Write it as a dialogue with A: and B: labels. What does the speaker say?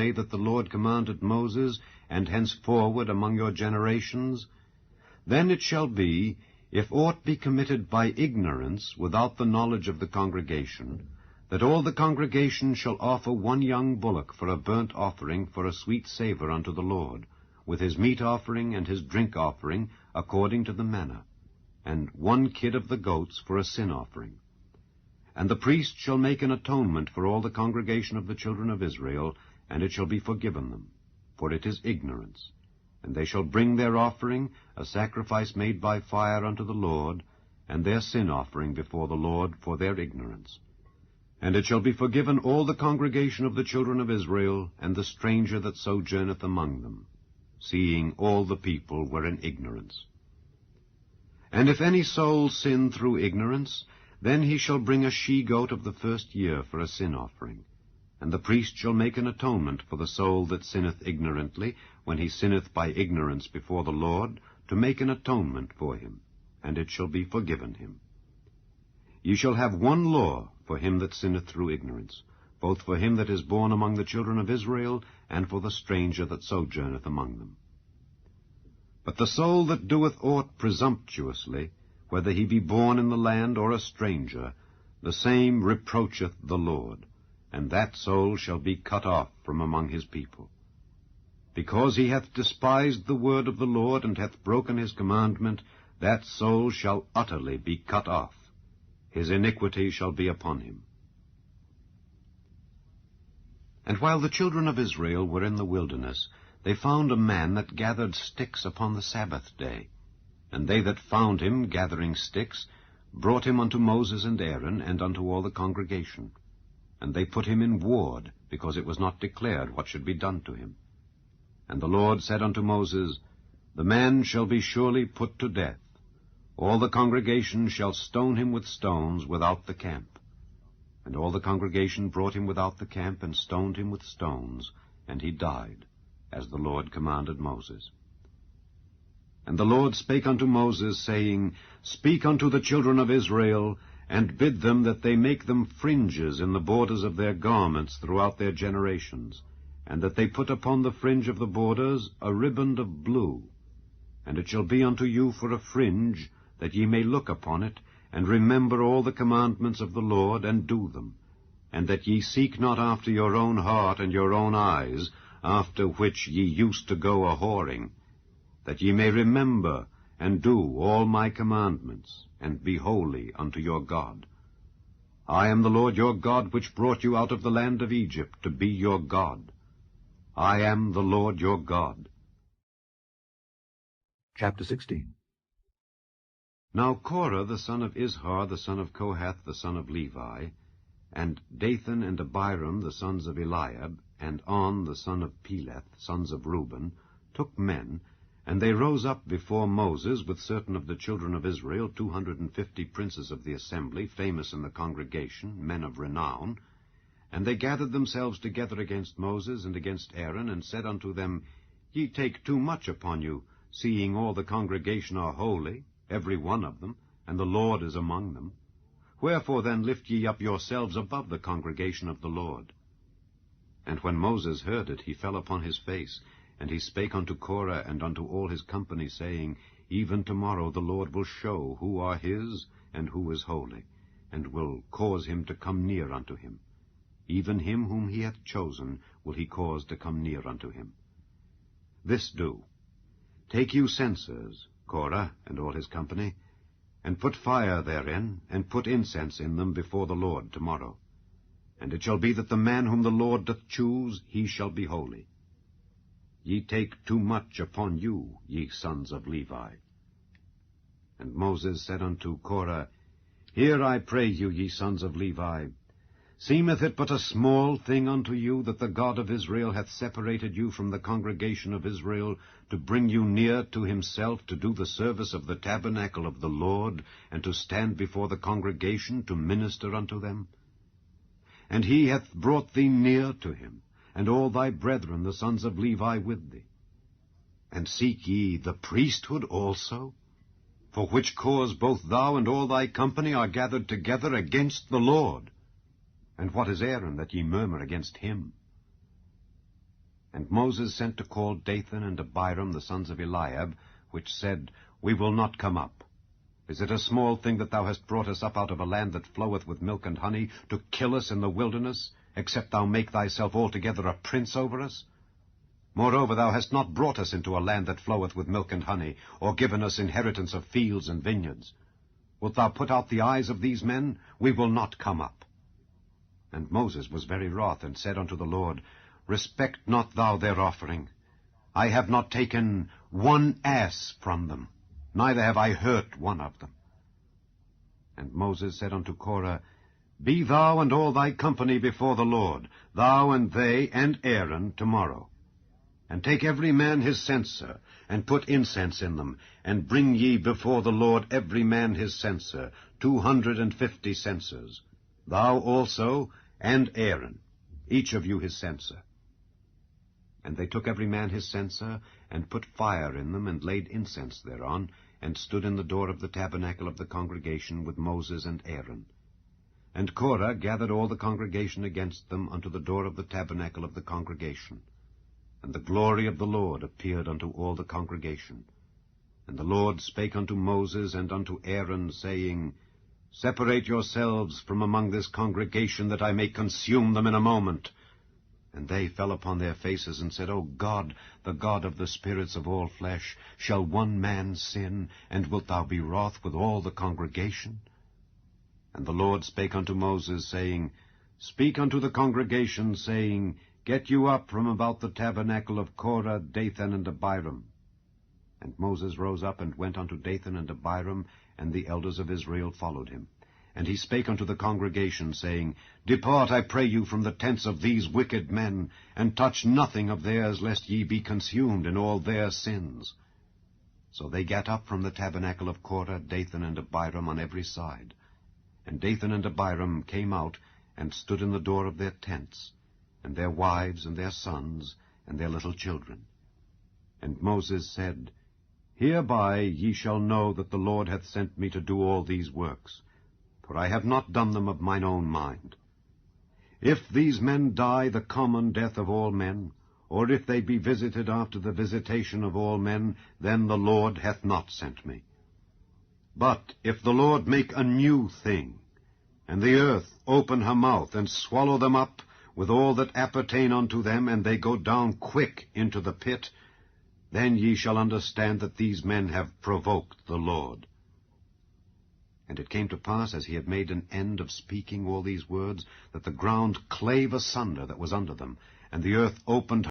A: day that the Lord commanded Moses, and henceforward among your generations? Then it shall be, if aught be committed by ignorance, without the knowledge of the congregation, that all the congregation shall offer one young bullock for a burnt offering for a sweet savour unto the Lord, with his meat offering and his drink offering, according to the manner, and one kid of the goats for a sin offering. And the priest shall make an atonement for all the congregation of the children of Israel, and it shall be forgiven them, for it is ignorance. And they shall bring their offering, a sacrifice made by fire unto the Lord, and their sin offering before the Lord for their ignorance. And it shall be forgiven all the congregation of the children of Israel, and the stranger that sojourneth among them, seeing all the people were in ignorance. And if any soul sin through ignorance, then he shall bring a she-goat of the first year for a sin offering. And the priest shall make an atonement for the soul that sinneth ignorantly, when he sinneth by ignorance before the Lord, to make an atonement for him, and it shall be forgiven him. Ye shall have one law for him that sinneth through ignorance, both for him that is born among the children of Israel, and for the stranger that sojourneth among them. But the soul that doeth aught presumptuously, whether he be born in the land or a stranger, the same reproacheth the Lord, and that soul shall be cut off from among his people. Because he hath despised the word of the Lord, and hath broken his commandment, that soul shall utterly be cut off. His iniquity shall be upon him. And while the children of Israel were in the wilderness, they found a man that gathered sticks upon the Sabbath day. And they that found him gathering sticks brought him unto Moses and Aaron, and unto all the congregation. And they put him in ward, because it was not declared what should be done to him. And the Lord said unto Moses, The man shall be surely put to death. All the congregation shall stone him with stones without the camp. And all the congregation brought him without the camp, and stoned him with stones, and he died, as the Lord commanded Moses. And the Lord spake unto Moses, saying, Speak unto the children of Israel, and bid them that they make them fringes in the borders of their garments throughout their generations, and that they put upon the fringe of the borders a riband of blue. And it shall be unto you for a fringe, that ye may look upon it, and remember all the commandments of the Lord, and do them, and that ye seek not after your own heart and your own eyes, after which ye used to go a-whoring, that ye may remember and do all my commandments, and be holy unto your God. I am the Lord your God, which brought you out of the land of Egypt, to be your God. I am the Lord your God.
B: Chapter 16.
A: Now Korah the son of Izhar, the son of Kohath, the son of Levi, and Dathan and Abiram, the sons of Eliab, and On, the son of Peleth, sons of Reuben, took men, and they rose up before Moses with certain of the children of Israel, 250 princes of the assembly, famous in the congregation, men of renown. And they gathered themselves together against Moses and against Aaron, and said unto them, Ye take too much upon you, seeing all the congregation are holy, every one of them, and the Lord is among them. Wherefore then lift ye up yourselves above the congregation of the Lord? And when Moses heard it, he fell upon his face, and he spake unto Korah and unto all his company, saying, Even tomorrow the Lord will show who are his, and who is holy, and will cause him to come near unto him. Even him whom he hath chosen will he cause to come near unto him. This do. Take you censers, Korah and all his company, and put fire therein, and put incense in them before the Lord tomorrow. And it shall be that the man whom the Lord doth choose, he shall be holy. Ye take too much upon you, ye sons of Levi. And Moses said unto Korah, Hear, I pray you, ye sons of Levi. Seemeth it but a small thing unto you that the God of Israel hath separated you from the congregation of Israel, to bring you near to himself, to do the service of the tabernacle of the Lord, and to stand before the congregation to minister unto them? And he hath brought thee near to him, and all thy brethren, the sons of Levi, with thee. And seek ye the priesthood also? For which cause both thou and all thy company are gathered together against the Lord. And what is Aaron, that ye murmur against him? And Moses sent to call Dathan and Abiram, the sons of Eliab, which said, We will not come up. Is it a small thing that thou hast brought us up out of a land that floweth with milk and honey, to kill us in the wilderness, except thou make thyself altogether a prince over us? Moreover, thou hast not brought us into a land that floweth with milk and honey, or given us inheritance of fields and vineyards. Wilt thou put out the eyes of these men? We will not come up. And Moses was very wroth, and said unto the Lord, Respect not thou their offering. I have not taken one ass from them, neither have I hurt one of them. And Moses said unto Korah, Be thou and all thy company before the Lord, thou and they and Aaron, tomorrow. And take every man his censer, and put incense in them, and bring ye before the Lord every man his censer, 250 censers, thou also and Aaron, each of you his censer. And they took every man his censer, and put fire in them, and laid incense thereon, and stood in the door of the tabernacle of the congregation with Moses and Aaron. And Korah gathered all the congregation against them unto the door of the tabernacle of the congregation. And the glory of the Lord appeared unto all the congregation. And the Lord spake unto Moses and unto Aaron, saying, Separate yourselves from among this congregation, that I may consume them in a moment. And they fell upon their faces, and said, O God, the God of the spirits of all flesh, shall one man sin, and wilt thou be wroth with all the congregation? And the Lord spake unto Moses, saying, Speak unto the congregation, saying, Get you up from about the tabernacle of Korah, Dathan, and Abiram. And Moses rose up and went unto Dathan and Abiram, and the elders of Israel followed him. And he spake unto the congregation, saying, Depart, I pray you, from the tents of these wicked men, and touch nothing of theirs, lest ye be consumed in all their sins. So they gat up from the tabernacle of Korah, Dathan, and Abiram on every side. And Dathan and Abiram came out, and stood in the door of their tents, and their wives, and their sons, and their little children. And Moses said, Hereby ye shall know that the Lord hath sent me to do all these works, for I have not done them of mine own mind. If these men die the common death of all men, or if they be visited after the visitation of all men, then the Lord hath not sent me. But if the Lord make a new thing, and the earth open her mouth, and swallow them up with all that appertain unto them, and they go down quick into the pit, then ye shall understand that these men have provoked the Lord. And it came to pass, as he had made an end of speaking all these words, that the ground clave asunder that was under them, and the earth opened